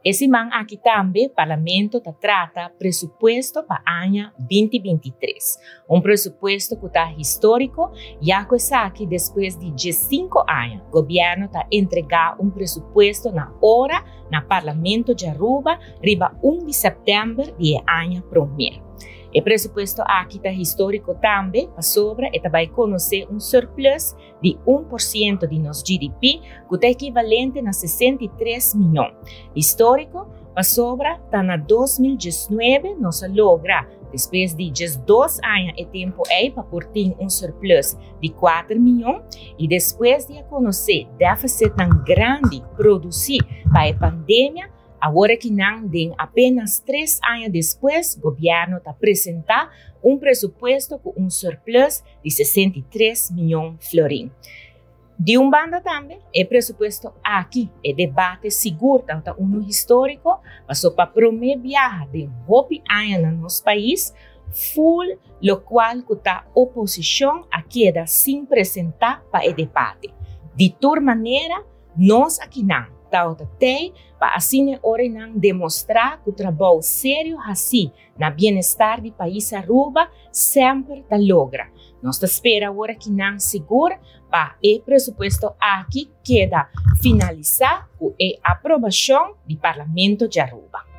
Esse man aqui também, o Parlamento trata presupuesto para o ano 2023. Presupuesto que está histórico, já que aqui, depois de 15 anos, o governo está entregando presupuesto na hora, no Parlamento de Aruba, riba 1 de setembro do ano primeiro. O presupuesto aqui está histórico também, para sobra, e vai conhecer surplus de 1% de nosso GDP, que é equivalente a 63 milhões. Histórico, para sobra, está na 2019, nós logra, depois de 2 anos e tempo para ter surplus de 4 milhões, e depois de conhecer déficit tão grande produzir para a pandemia, agora que não tem apenas 3 anos depois, o governo está apresentando presupuesto com surplus de 63 milhões de florins. De banda também, o presupuesto aqui é debate seguro, então histórico, mas para promover viagem de 9 anos no nosso país, full, lo qual a oposição queda sem apresentar para o debate. De toda maneira, nós aqui não. Para assim demonstrar que o trabalho sério assim na bem-estar do país Aruba sempre está logra. Nós esperamos agora que não segura para o presupuesto aqui queda finalizar com a aprovação do Parlamento de Aruba.